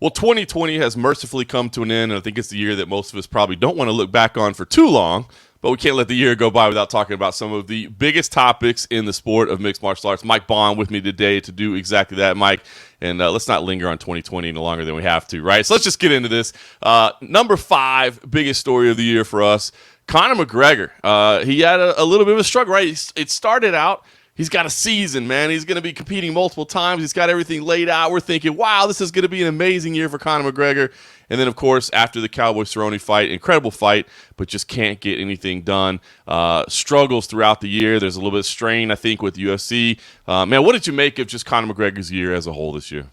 Well, 2020 has mercifully come to an end, and I think it's the year that most of us probably don't want to look back on for too long, but we can't let the year go by without talking about some of the biggest topics in the sport of mixed martial arts. Mike Bohn with me today to do exactly that, Mike, and let's not linger on 2020 any longer than we have to, right? So let's just get into this. Number 5 biggest story of the year for us, Conor McGregor. He had a little bit of a struggle, right? It started out, he's got a season, man. He's going to be competing multiple times. He's got everything laid out. We're thinking, wow, this is going to be an amazing year for Conor McGregor. And then, of course, after the Cowboy Cerrone fight, incredible fight, but just can't get anything done. Struggles throughout the year. There's a little bit of strain, I think, with UFC. Man, what did you make of just Conor McGregor's year as a whole this year?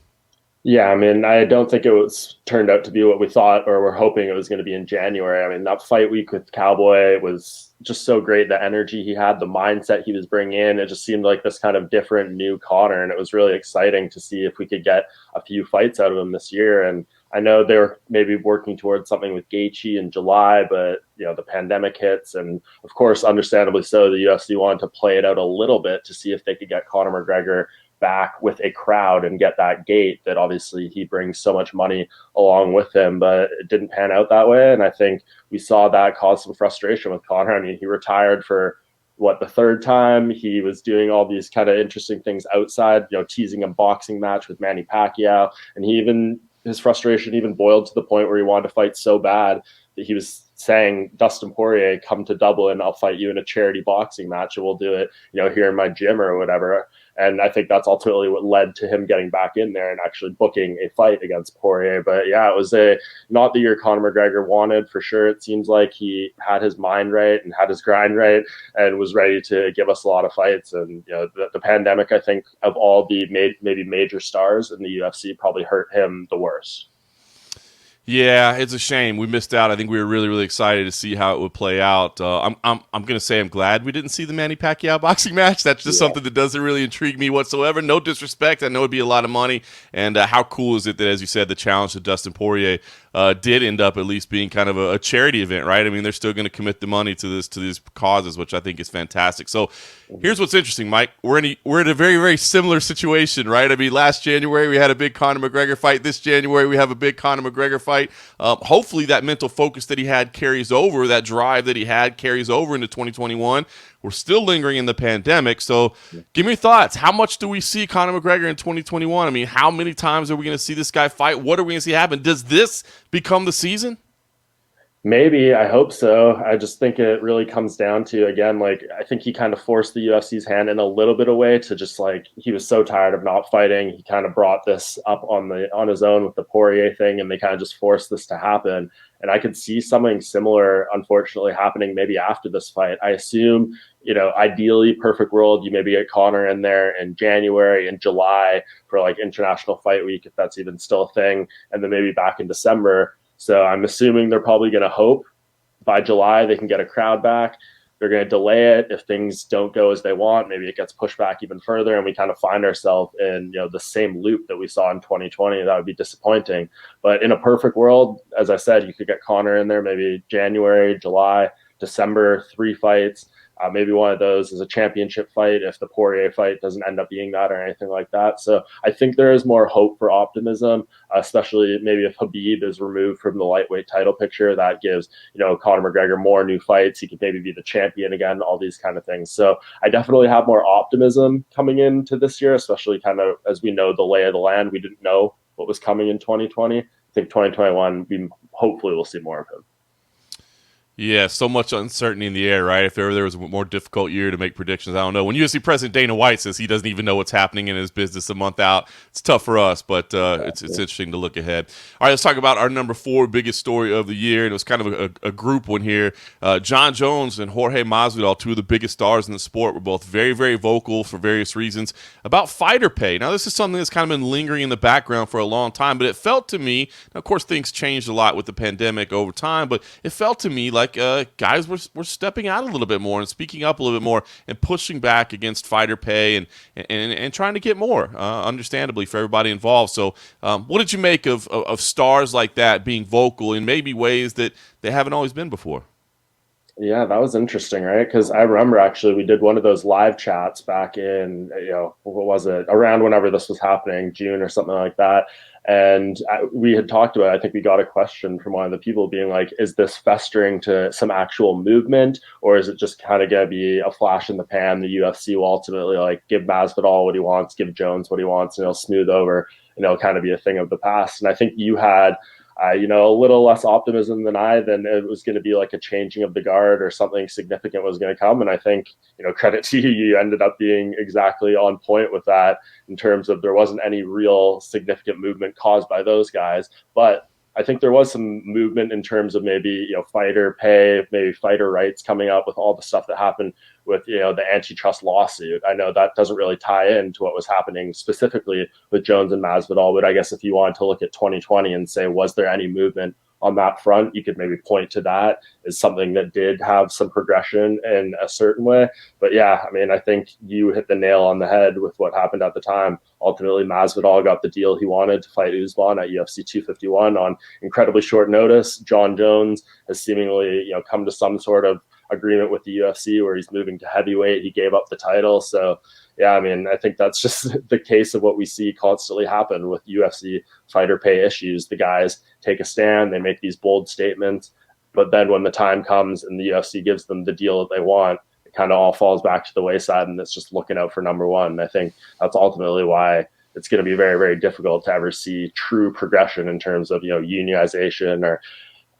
Yeah, I mean, I don't think it was turned out to be what we thought or we're hoping it was going to be in January. I mean, that fight week with Cowboy was just so great. The energy he had, the mindset he was bringing in, it just seemed like this kind of different new Conor. And it was really exciting to see if we could get a few fights out of him this year. And I know they were maybe working towards something with Gaethje in July, but the pandemic hits, and of course, understandably so, the UFC wanted to play it out a little bit to see if they could get Conor McGregor back with a crowd and get that gate that obviously he brings so much money along with him, but it didn't pan out that way. And I think we saw that cause some frustration with Conor. I mean, he retired for the third time. He was doing all these kind of interesting things outside, teasing a boxing match with Manny Pacquiao. And his frustration even boiled to the point where he wanted to fight so bad that he was saying, Dustin Poirier, come to Dublin, I'll fight you in a charity boxing match, and we'll do it, here in my gym or whatever. And I think that's ultimately what led to him getting back in there and actually booking a fight against Poirier. But yeah, it was not the year Conor McGregor wanted, for sure. It seems like he had his mind right and had his grind right and was ready to give us a lot of fights. And the pandemic, I think, of all the maybe major stars in the UFC, probably hurt him the worst. Yeah, it's a shame. We missed out. I think we were really, really excited to see how it would play out. I'm going to say I'm glad we didn't see the Manny Pacquiao boxing match. That's just something that doesn't really intrigue me whatsoever. No disrespect. I know it'd be a lot of money. And how cool is it that, as you said, the challenge to Dustin Poirier did end up at least being kind of a charity event, right? I mean, they're still going to commit the money to these causes, which I think is fantastic. So here's what's interesting, Mike. We're in a very, very similar situation, right? I mean, last January we had a big Conor McGregor fight. This January we have a big Conor McGregor fight. Hopefully that mental focus that he had carries over, that drive that he had carries over into 2021. We're still lingering in the pandemic. So give me your thoughts. How much do we see Conor McGregor in 2021? I mean, how many times are we going to see this guy fight? What are we going to see happen? Does this become the season? Maybe. I hope so. I just think it really comes down to, again, I think he kind of forced the UFC's hand in a little bit of way to just he was so tired of not fighting. He kind of brought this up on his own with the Poirier thing, and they kind of just forced this to happen. And I could see something similar, unfortunately, happening maybe after this fight. I assume, ideally, perfect world, you maybe get Conor in there in January and July for International Fight Week, if that's even still a thing, and then maybe back in December. So I'm assuming they're probably going to hope by July they can get a crowd back. They're going to delay it. If things don't go as they want, maybe it gets pushed back even further and we kind of find ourselves in the same loop that we saw in 2020. That would be disappointing. But in a perfect world, as I said, you could get Conor in there maybe January, July, December, 3 fights. Maybe one of those is a championship fight if the Poirier fight doesn't end up being that or anything like that. So I think there is more hope for optimism, especially maybe if Khabib is removed from the lightweight title picture. That gives, Conor McGregor more new fights. He could maybe be the champion again, all these kind of things. So I definitely have more optimism coming into this year, especially kind of as we know the lay of the land. We didn't know what was coming in 2020. I think 2021, we hopefully will see more of him. Yeah, so much uncertainty in the air, right? If ever there was a more difficult year to make predictions, I don't know. When UFC President Dana White says he doesn't even know what's happening in his business a month out, it's tough for us, but it's interesting to look ahead. All right, let's talk about our number 4 biggest story of the year, and it was kind of a group one here. Jon Jones and Jorge Masvidal, 2 of the biggest stars in the sport, were both very, very vocal for various reasons about fighter pay. Now, this is something that's kind of been lingering in the background for a long time, but it felt to me, now, of course, things changed a lot with the pandemic over time, but it felt to me like guys were stepping out a little bit more and speaking up a little bit more and pushing back against fighter pay and trying to get more, understandably, for everybody involved. So what did you make of stars like that being vocal in maybe ways that they haven't always been before? Yeah, that was interesting, right? Because I remember actually we did one of those live chats back in, what was it, around whenever this was happening, June or something like that. And we had talked about, I think we got a question from one of the people being like, is this festering to some actual movement, or is it just kind of going to be a flash in the pan? The UFC will ultimately like give Masvidal what he wants, give Jones what he wants, and it'll smooth over, and it'll kind of be a thing of the past. And I think you had a little less optimism than than it was going to be like a changing of the guard or something significant was going to come. And I think, credit to you, you ended up being exactly on point with that in terms of there wasn't any real significant movement caused by those guys. But I think there was some movement in terms of maybe, fighter pay, maybe fighter rights coming up with all the stuff that happened with, the antitrust lawsuit. I know that doesn't really tie into what was happening specifically with Jones and Masvidal, but I guess if you wanted to look at 2020 and say, was there any movement on that front, you could maybe point to that as something that did have some progression in a certain way. But yeah, I mean, I think you hit the nail on the head with what happened at the time. Ultimately, Masvidal got the deal he wanted to fight Usman at UFC 251 on incredibly short notice. Jon Jones has seemingly, come to some sort of agreement with the UFC where he's moving to heavyweight. He gave up the title. So yeah, I mean, I think that's just the case of what we see constantly happen with UFC fighter pay issues. The guys take a stand, they make these bold statements, but then when the time comes and the UFC gives them the deal that they want, it kind of all falls back to the wayside, and it's just looking out for number one. And I think that's ultimately why it's going to be very, very difficult to ever see true progression in terms of, unionization or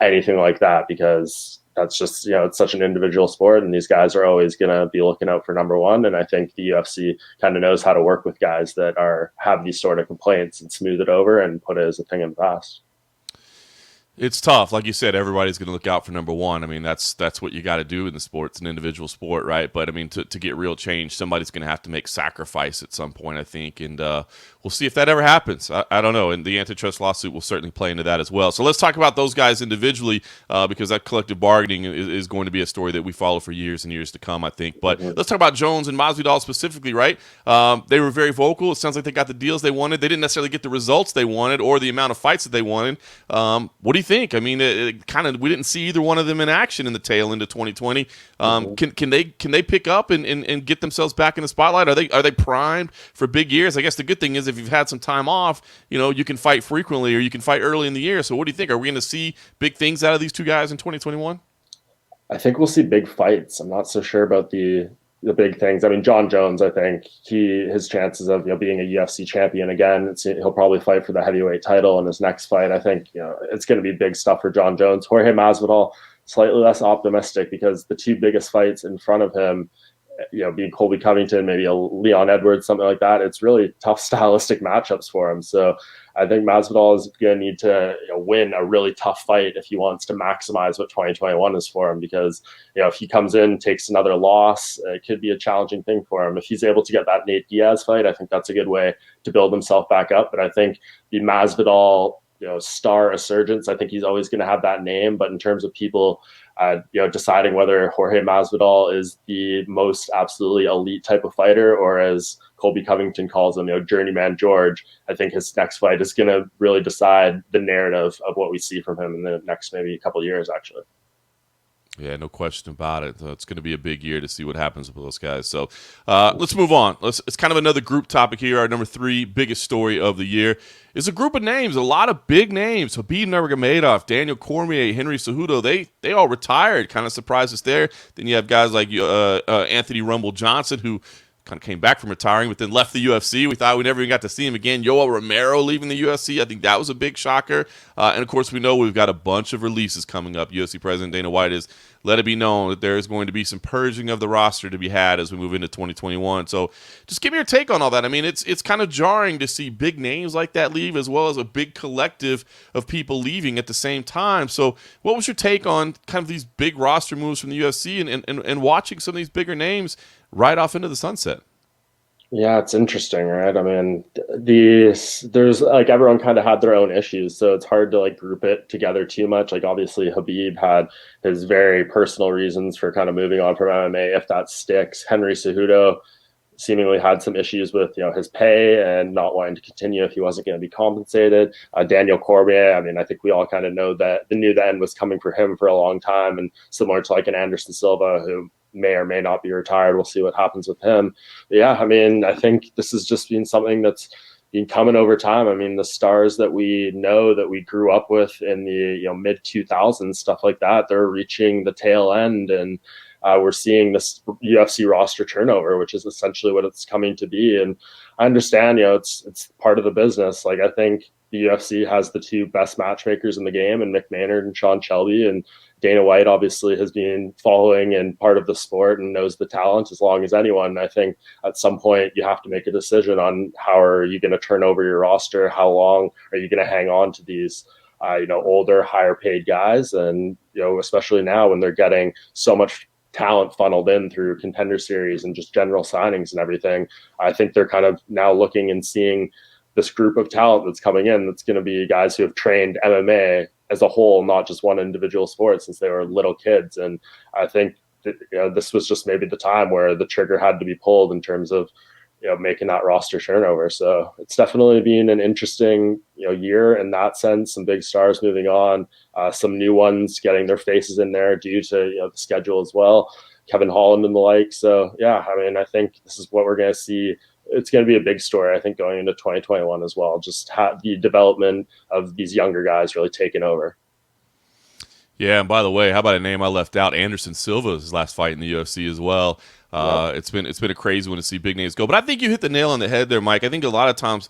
anything like that, because that's just, it's such an individual sport, and these guys are always going to be looking out for number one. And I think the UFC kind of knows how to work with guys that have these sort of complaints and smooth it over and put it as a thing in the past. It's tough. Like you said, everybody's going to look out for number one. I mean, that's what you got to do in the sport. It's an individual sport, right? But, I mean, to get real change, somebody's going to have to make sacrifice at some point, I think. And we'll see if that ever happens. I don't know. And the antitrust lawsuit will certainly play into that as well. So let's talk about those guys individually, because that collective bargaining is going to be a story that we follow for years and years to come, I think. But let's talk about Jones and Masvidal specifically, right? They were very vocal. It sounds like they got the deals they wanted. They didn't necessarily get the results they wanted or the amount of fights that they wanted. What do you think? I mean, we didn't see either one of them in action in the tail end of 2020. Can they pick up and get themselves back in the spotlight? Are they primed for big years? I guess the good thing is if you've had some time off, you can fight frequently or you can fight early in the year. So what do you think? Are we going to see big things out of these two guys in 2021? I think we'll see big fights. I'm not so sure about the big things. I mean, Jon Jones, I think his chances of being a UFC champion again, he'll probably fight for the heavyweight title in his next fight. I think it's going to be big stuff for Jon Jones. Jorge Masvidal, slightly less optimistic because the two biggest fights in front of him, being Colby Covington, maybe a Leon Edwards, something like that. It's really tough stylistic matchups for him. So I think Masvidal is going to need to win a really tough fight if he wants to maximize what 2021 is for him, because if he comes in, takes another loss, it could be a challenging thing for him. If he's able to get that Nate Diaz fight, I think that's a good way to build himself back up. But I think the Masvidal star resurgence, I think he's always going to have that name. But in terms of people deciding whether Jorge Masvidal is the most absolutely elite type of fighter, or as Colby Covington calls him, journeyman George, I think his next fight is going to really decide the narrative of what we see from him in the next maybe couple of years, actually. Yeah, no question about it. It's going to be a big year to see what happens with those guys. So let's move on. It's kind of another group topic here. Our number 3 biggest story of the year is a group of names, a lot of big names. Khabib Nurmagomedov, Daniel Cormier, Henry Cejudo, they all retired. Kind of surprised us there. Then you have guys like Anthony Rumble Johnson, who kind of came back from retiring, but then left the UFC. We thought we never even got to see him again. Yoel Romero leaving the UFC. I think that was a big shocker. And, of course, we know we've got a bunch of releases coming up. UFC President Dana White has let it be known that there is going to be some purging of the roster to be had as we move into 2021. So just give me your take on all that. I mean, it's kind of jarring to see big names like that leave, as well as a big collective of people leaving at the same time. So what was your take on kind of these big roster moves from the UFC and watching some of these bigger names right off into the sunset? Yeah, it's interesting, right? I mean, there's like everyone kind of had their own issues, so it's hard to like group it together too much. Like obviously Khabib had his very personal reasons for kind of moving on from MMA, if that sticks. Henry Cejudo seemingly had some issues with his pay and not wanting to continue if he wasn't going to be compensated. Daniel Cormier, I mean, I think we all kind of know that the end was coming for him for a long time, and similar to like an Anderson Silva who may or may not be retired. We'll see what happens with him. But yeah, I mean, I think this has just been something that's coming over time. I mean, the stars that we know that we grew up with in the mid 2000s, stuff like that, they're reaching the tail end, and we're seeing this UFC roster turnover, which is essentially what it's coming to be. And I understand, it's part of the business. Like, I think the UFC has the two best matchmakers in the game, and Mick Maynard and Sean Shelby, and Dana White obviously has been following and part of the sport and knows the talent as long as anyone. I think at some point you have to make a decision on how are you going to turn over your roster? How long are you going to hang on to these, older, higher paid guys? And, especially now when they're getting so much talent funneled in through Contender Series and just general signings and everything, I think they're kind of now looking and seeing this group of talent that's coming in that's going to be guys who have trained MMA as a whole, not just one individual sport, since they were little kids. And I think that, this was just maybe the time where the trigger had to be pulled in terms of making that roster turnover. So it's definitely been an interesting year in that sense. Some big stars moving on, some new ones getting their faces in there due to the schedule as well, Kevin Holland and the like. So yeah, I mean, I think this is what we're going to see. It's going to be a big story, I think, going into 2021 as well. Just the development of these younger guys really taking over. Yeah, and by the way, how about a name I left out? Anderson Silva's last fight in the UFC as well. It's been a crazy one to see big names go, but I think you hit the nail on the head there, Mike. I think a lot of times,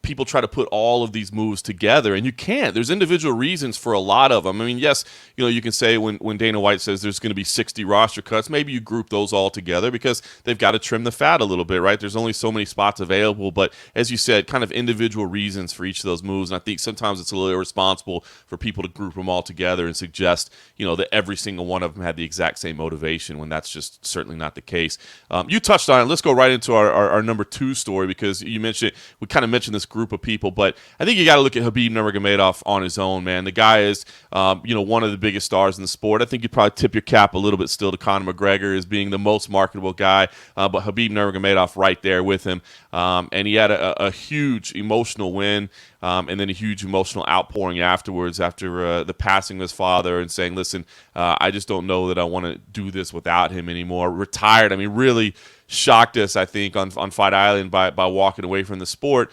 people try to put all of these moves together, and you can't. There's individual reasons for a lot of them. I mean, yes, you can say when Dana White says there's going to be 60 roster cuts, maybe you group those all together because they've got to trim the fat a little bit, right? There's only so many spots available, but as you said, kind of individual reasons for each of those moves, and I think sometimes it's a little irresponsible for people to group them all together and suggest, that every single one of them had the exact same motivation when that's just certainly not the case. You touched on it. Let's go right into our number two story, because you mentioned, we kind of mentioned this group of people, but I think you got to look at Khabib Nurmagomedov on his own, man. The guy is, one of the biggest stars in the sport. I think you'd probably tip your cap a little bit still to Conor McGregor as being the most marketable guy, but Khabib Nurmagomedov right there with him. And he had a huge emotional win, and then a huge emotional outpouring afterwards after the passing of his father, and saying, listen, I just don't know that I want to do this without him anymore. Retired. I mean, really shocked us, I think, on Fight Island by walking away from the sport.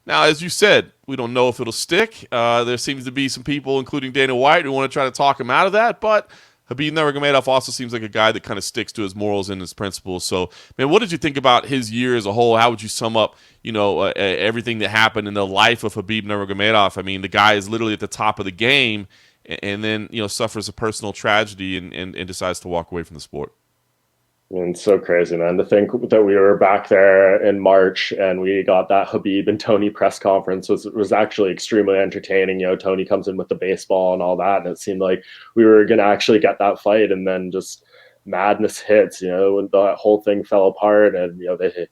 Now, as you said, we don't know if it'll stick. There seems to be some people, including Dana White, who want to try to talk him out of that, but Khabib Nurmagomedov also seems like a guy that kind of sticks to his morals and his principles. So, man, what did you think about his year as a whole? How would you sum up, everything that happened in the life of Khabib Nurmagomedov? I mean, the guy is literally at the top of the game, and then, suffers a personal tragedy and decides to walk away from the sport. And so crazy, man, to think that we were back there in March and we got that Khabib and Tony press conference was actually extremely entertaining. Tony comes in with the baseball and all that, and it seemed like we were going to actually get that fight, and then just madness hits, when the whole thing fell apart, and, they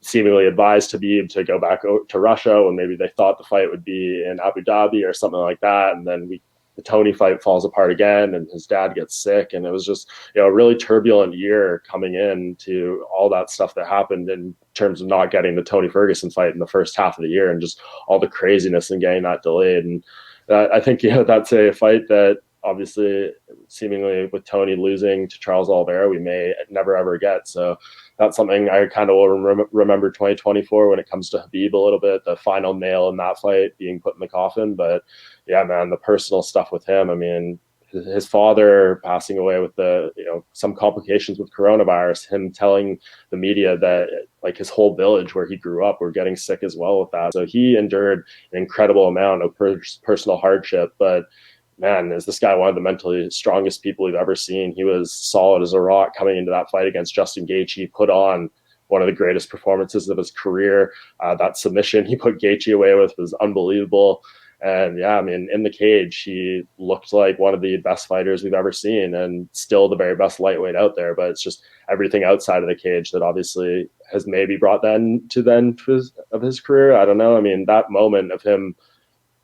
seemingly advised Khabib to go back to Russia when maybe they thought the fight would be in Abu Dhabi or something like that. And then the Tony fight falls apart again, and his dad gets sick, and it was just a really turbulent year coming in to all that stuff that happened in terms of not getting the Tony Ferguson fight in the first half of the year, and just all the craziness and getting that delayed. And I think that's a fight that obviously, seemingly with Tony losing to Charles Oliveira, we may never ever get. So that's something I kind of will remember 2024 when it comes to Khabib a little bit, the final nail in that fight being put in the coffin. But yeah, man, the personal stuff with him. I mean, his father passing away with some complications with coronavirus, him telling the media that like his whole village where he grew up were getting sick as well with that. So he endured an incredible amount of personal hardship, but man, is this guy one of the mentally strongest people we've ever seen. He was solid as a rock coming into that fight against Justin Gaethje, put on one of the greatest performances of his career. That submission he put Gaethje away with was unbelievable. And yeah, I mean, in the cage, he looked like one of the best fighters we've ever seen, and still the very best lightweight out there. But it's just everything outside of the cage that obviously has maybe brought the end of his career. I don't know. I mean, that moment of him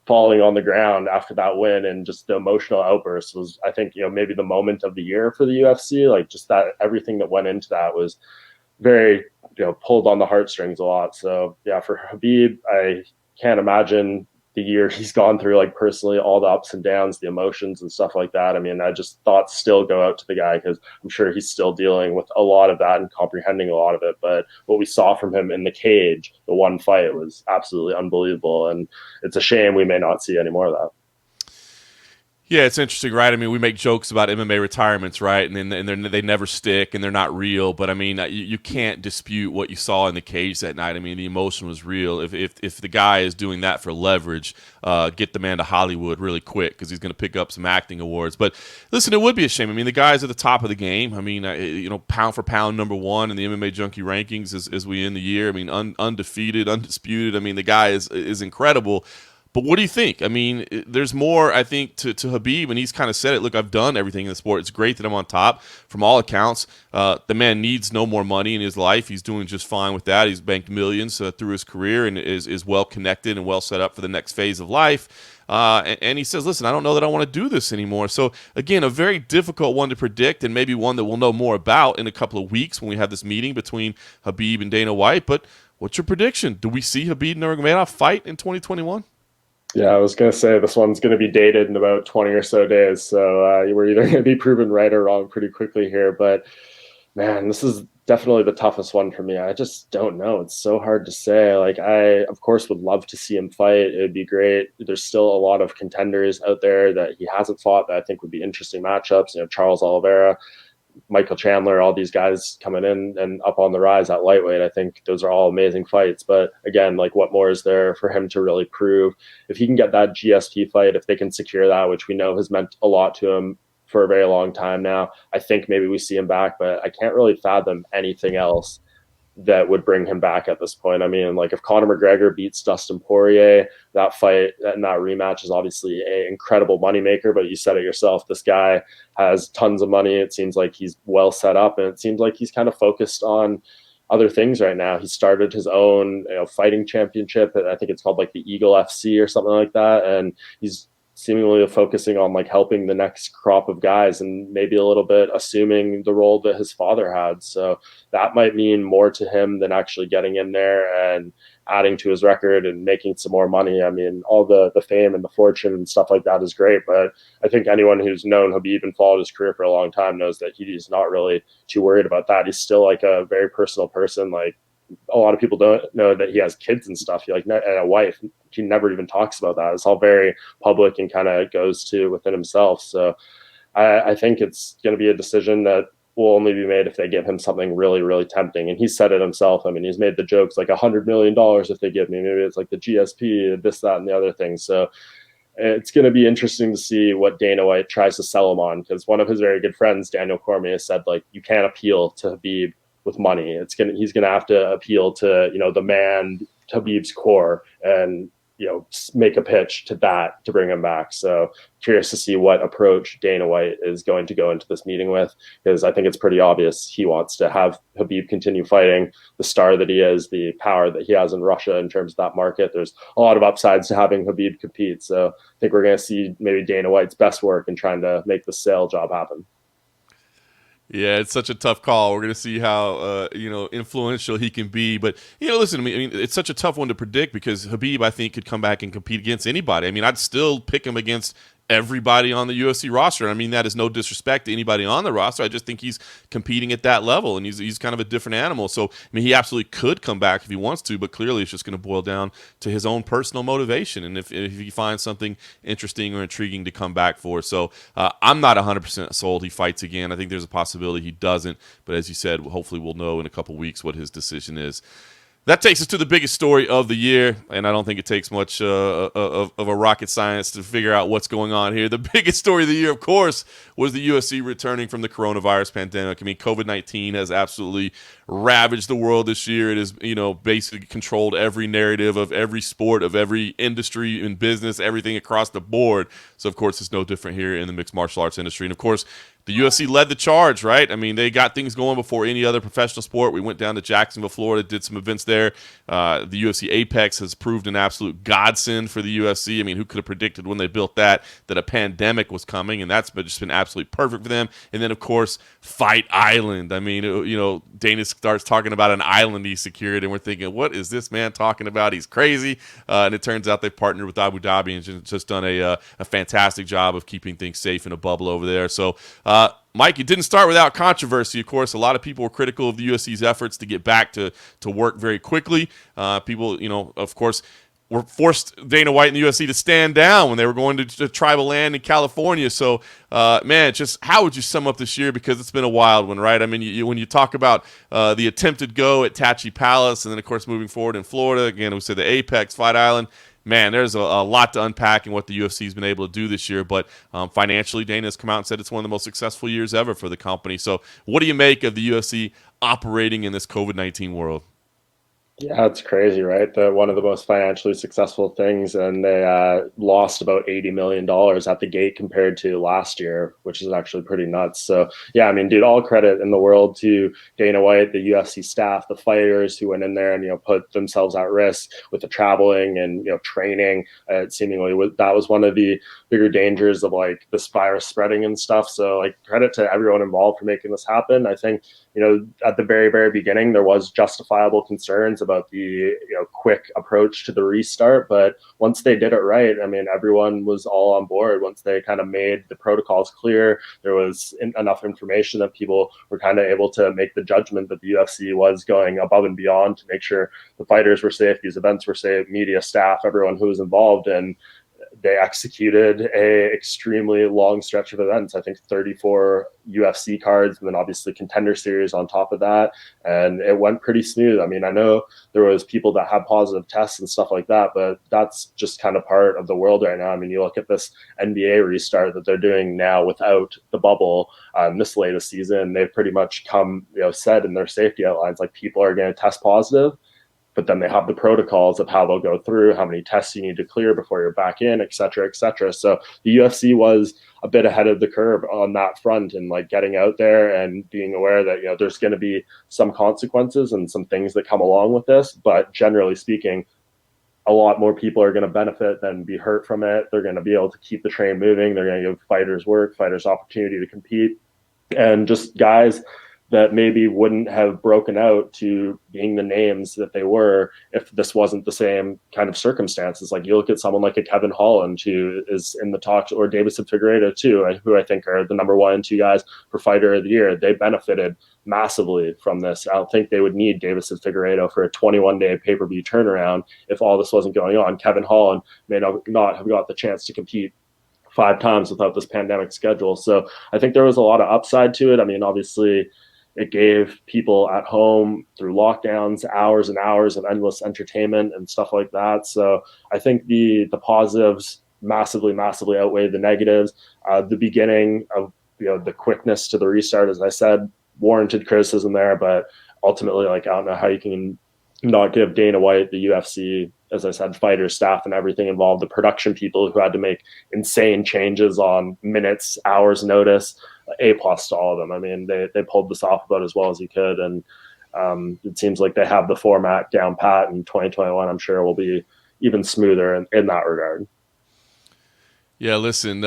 falling on the ground after that win and just the emotional outburst was, I think, maybe the moment of the year for the UFC. Like, just that everything that went into that was very, pulled on the heartstrings a lot. So yeah, for Khabib, I can't imagine the year he's gone through, like personally, all the ups and downs, the emotions and stuff like that. I mean, I just thoughts still go out to the guy because I'm sure he's still dealing with a lot of that and comprehending a lot of it. But what we saw from him in the cage, the one fight, was absolutely unbelievable. And it's a shame we may not see any more of that. Yeah, it's interesting, right? I mean, we make jokes about MMA retirements, right? And then they never stick, and they're not real. But I mean, you can't dispute what you saw in the cage that night. I mean, the emotion was real. If the guy is doing that for leverage, get the man to Hollywood really quick because he's going to pick up some acting awards. But listen, it would be a shame. I mean, the guy's at the top of the game. I mean, pound for pound, #1 in the MMA Junkie rankings as we end the year. I mean, undefeated, undisputed. I mean, the guy is incredible. But what do you think? I mean, there's more, I think, to Khabib, and he's kind of said it. Look, I've done everything in the sport. It's great that I'm on top. From all accounts, the man needs no more money in his life. He's doing just fine with that. He's banked millions through his career and is well connected and well set up for the next phase of life. And he says, listen, I don't know that I want to do this anymore. So, again, a very difficult one to predict and maybe one that we'll know more about in a couple of weeks when we have this meeting between Khabib and Dana White. But what's your prediction? Do we see Khabib Nurmagomedov fight in 2021? Yeah, I was going to say this one's going to be dated in about 20 or so days. So we're either going to be proven right or wrong pretty quickly here. But man, this is definitely the toughest one for me. I just don't know. It's so hard to say. Like, I, of course, would love to see him fight. It would be great. There's still a lot of contenders out there that he hasn't fought that I think would be interesting matchups. Charles Oliveira, Michael Chandler, all these guys coming in and up on the rise at lightweight. I think those are all amazing fights. But again, like, what more is there for him to really prove? If he can get that GSP fight, if they can secure that, which we know has meant a lot to him for a very long time now, I think maybe we see him back. But I can't really fathom anything else that would bring him back at this point. I mean, like, if Conor McGregor beats Dustin Poirier, that fight and that rematch is obviously an incredible moneymaker, but you said it yourself, this guy has tons of money. It seems like he's well set up, and it seems like he's kind of focused on other things right now. He started his own fighting championship. I think it's called like the Eagle FC or something like that. And he's seemingly focusing on like helping the next crop of guys and maybe a little bit assuming the role that his father had. So that might mean more to him than actually getting in there and adding to his record and making some more money. I mean, all the fame and the fortune and stuff like that is great, but I think anyone who's known Khabib and followed his career for a long time knows that he's not really too worried about that. He's still like a very personal person. Like, a lot of people don't know that he has kids and stuff. And a wife. He never even talks about that. It's all very public and kind of goes to within himself. So I think it's going to be a decision that will only be made if they give him something really, really tempting. And he said it himself. I mean, he's made the jokes like $100 million if they give me. Maybe it's like the GSP, this, that, and the other thing. So it's going to be interesting to see what Dana White tries to sell him on, because one of his very good friends, Daniel Cormier, said, like, you can't appeal to Khabib with money. He's going to have to appeal to, the man, Khabib's core, and, make a pitch to that to bring him back. So curious to see what approach Dana White is going to go into this meeting with, because I think it's pretty obvious he wants to have Khabib continue fighting, the star that he is, the power that he has in Russia in terms of that market. There's a lot of upsides to having Khabib compete. So I think we're going to see maybe Dana White's best work in trying to make the sale job happen. Yeah, it's such a tough call. We're going to see how influential he can be. But listen, I mean, it's such a tough one to predict because Khabib, I think, could come back and compete against anybody. I mean, I'd still pick him against everybody on the UFC roster. I mean, that is no disrespect to anybody on the roster. I just think he's competing at that level, and he's kind of a different animal. So, I mean, he absolutely could come back if he wants to, but clearly it's just going to boil down to his own personal motivation and if he finds something interesting or intriguing to come back for. So, I'm not 100% sold he fights again. I think there's a possibility he doesn't, but as you said, hopefully we'll know in a couple weeks what his decision is. That takes us to the biggest story of the year, and I don't think it takes much of a rocket science to figure out what's going on here. The biggest story of the year, of course, was the UFC returning from the coronavirus pandemic. I mean, COVID-19 has absolutely ravaged the world this year. It has, basically controlled every narrative of every sport, of every industry and business, everything across the board. So, of course, it's no different here in the mixed martial arts industry. And, of course, the UFC led the charge, right? I mean, they got things going before any other professional sport. We went down to Jacksonville, Florida, did some events there. The UFC Apex has proved an absolute godsend for the UFC. I mean, who could have predicted when they built that a pandemic was coming? And that's just been absolutely perfect for them. And then, of course, Fight Island. I mean, Dana starts talking about an island he secured, and we're thinking, what is this man talking about? He's crazy. And it turns out they partnered with Abu Dhabi and just done a fantastic job of keeping things safe in a bubble over there. So, Mike, it didn't start without controversy. Of course, a lot of people were critical of the UFC's efforts to get back to work very quickly. People, of course, were forced Dana White and the UFC to stand down when they were going to tribal land in California. So, man, just how would you sum up this year? Because it's been a wild one, right? I mean, when you talk about the attempted go at Tachi Palace, and then, of course, moving forward in Florida, again, we said the Apex, Fight Island. Man, there's a lot to unpack in what the UFC has been able to do this year. But financially, Dana has come out and said it's one of the most successful years ever for the company. So what do you make of the UFC operating in this COVID-19 world? Yeah, it's crazy, right? One of the most financially successful things, and they lost about $80 million at the gate compared to last year, which is actually pretty nuts. So, yeah, I mean, dude, all credit in the world to Dana White, the UFC staff, the fighters who went in there and put themselves at risk with the traveling and training. Seemingly, that was one of the bigger dangers of like this virus spreading and stuff. So, like, credit to everyone involved for making this happen. I think at the very, very beginning, there was justifiable concerns about the quick approach to the restart. But once they did it right, I mean, everyone was all on board. Once they kind of made the protocols clear, there was enough information that people were kind of able to make the judgment that the UFC was going above and beyond to make sure the fighters were safe, these events were safe, media, staff, everyone who was involved. And they executed a extremely long stretch of events. I think 34 UFC cards, and then obviously Contender Series on top of that. And it went pretty smooth. I mean, I know there was people that had positive tests and stuff like that, but that's just kind of part of the world right now. I mean, you look at this NBA restart that they're doing now without the bubble this latest season. They've pretty much said in their safety outlines, like, people are going to test positive. But then they have the protocols of how they'll go through, how many tests you need to clear before you're back in, et cetera, et cetera. So the UFC was a bit ahead of the curve on that front, and like getting out there and being aware that, there's going to be some consequences and some things that come along with this. But generally speaking, a lot more people are going to benefit than be hurt from it. They're going to be able to keep the train moving. They're going to give fighters work, fighters opportunity to compete, and just guys that maybe wouldn't have broken out to being the names that they were if this wasn't the same kind of circumstances. Like, you look at someone like a Kevin Holland, who is in the talks, or Davidson Figueiredo too, who I think are the number 1 and 2 guys for Fighter of the Year. They benefited massively from this. I don't think they would need Davidson Figueiredo for a 21-day pay-per-view turnaround if all this wasn't going on. Kevin Holland may not have got the chance to compete 5 times without this pandemic schedule. So I think there was a lot of upside to it. I mean, obviously, it gave people at home through lockdowns hours and hours of endless entertainment and stuff like that. So I think the positives massively, massively outweigh the negatives. The beginning of the quickness to the restart, as I said, warranted criticism there, but ultimately, like, I don't know how you can not give Dana White, the UFC, as I said, fighters, staff, and everything involved, the production people who had to make insane changes on minutes, hours notice, A+ to all of them. I mean, they pulled this off about as well as you could, and it seems like they have the format down pat. In 2021, I'm sure will be even smoother in that regard. Yeah, listen,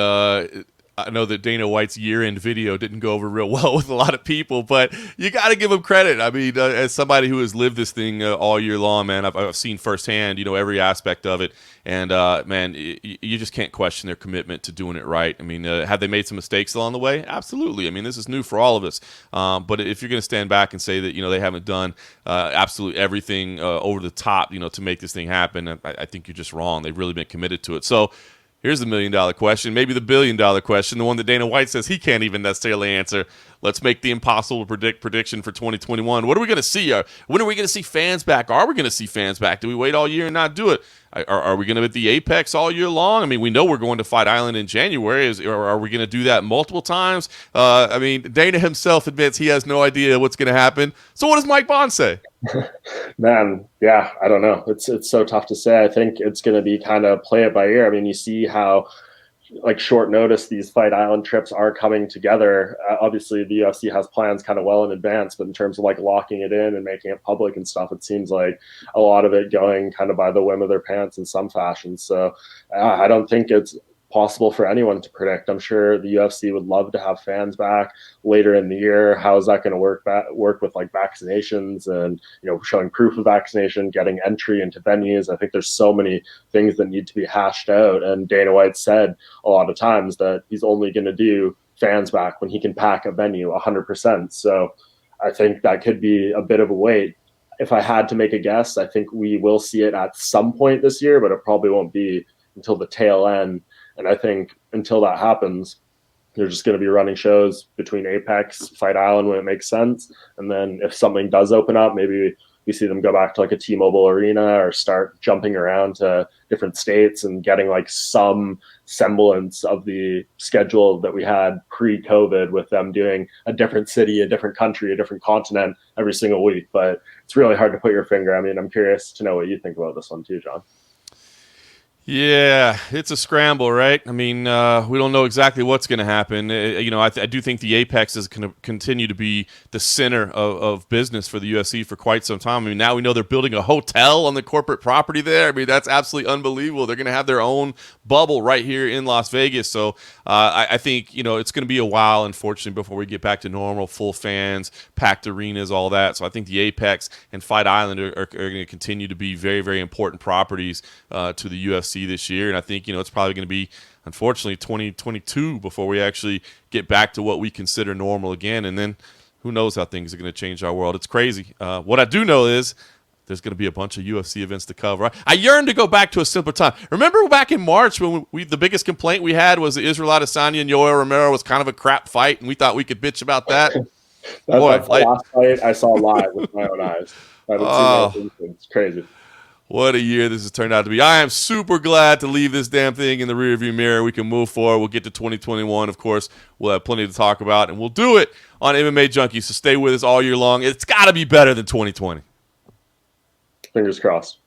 I know that Dana White's year-end video didn't go over real well with a lot of people, but you got to give him credit. I mean, as somebody who has lived this thing all year long, man, I've seen firsthand, every aspect of it. And, man, you just can't question their commitment to doing it right. I mean, have they made some mistakes along the way? Absolutely. I mean, this is new for all of us. But if you're going to stand back and say that, they haven't done absolutely everything over the top, to make this thing happen, I think you're just wrong. They've really been committed to it. So, here's the $1 million question, maybe the $1 billion question, the one that Dana White says he can't even necessarily answer. Let's make the impossible prediction for 2021. What are we going to see? When are we going to see fans back? Are we going to see fans back? Do we wait all year and not do it? Are we going to be at the Apex all year long? I mean, we know we're going to Fight Island in January. Or are we going to do that multiple times? I mean, Dana himself admits he has no idea what's going to happen. So what does Mike Bohn say? Man, yeah, I don't know. It's so tough to say. I think it's going to be kind of play it by ear. I mean, you see how like short notice these Fight Island trips are coming together. Obviously, the UFC has plans kind of well in advance, but in terms of like locking it in and making it public and stuff, it seems like a lot of it going kind of by the whim of their pants in some fashion. So I don't think it's possible for anyone to predict. I'm sure the UFC would love to have fans back later in the year. How is that going to work with like vaccinations and, you know, showing proof of vaccination, getting entry into venues? I think there's so many things that need to be hashed out. And Dana White said a lot of times that he's only going to do fans back when he can pack a venue 100%. So I think that could be a bit of a wait. If I had to make a guess, I think we will see it at some point this year, but it probably won't be until the tail end. And I think until that happens, they're just going to be running shows between Apex, Fight Island when it makes sense. And then if something does open up, maybe we see them go back to like a T-Mobile Arena or start jumping around to different states and getting like some semblance of the schedule that we had pre-COVID, with them doing a different city, a different country, a different continent every single week. But it's really hard to put your finger. I mean, I'm curious to know what you think about this one too, John. Yeah, it's a scramble, right? I mean, we don't know exactly what's going to happen. I do think the Apex is going to continue to be the center of business for the UFC for quite some time. I mean, now we know they're building a hotel on the corporate property there. I mean, that's absolutely unbelievable. They're going to have their own bubble right here in Las Vegas. So I think, it's going to be a while, unfortunately, before we get back to normal, full fans, packed arenas, all that. So I think the Apex and Fight Island are going to continue to be very, very important properties to the UFC this year. And I think, it's probably going to be, unfortunately, 2022 before we actually get back to what we consider normal again. And then who knows how things are going to change our world. It's crazy. What I do know is there's going to be a bunch of UFC events to cover. I yearn to go back to a simpler time. Remember back in March when the biggest complaint we had was the Israel Adesanya and Yoel Romero was kind of a crap fight, and we thought we could bitch about that? That's the last fight I saw live with my own eyes. I haven't seen that. It's crazy. What a year this has turned out to be. I am super glad to leave this damn thing in the rearview mirror. We can move forward. We'll get to 2021. Of course, we'll have plenty to talk about, and we'll do it on MMA Junkie. So stay with us all year long. It's got to be better than 2020. Fingers crossed.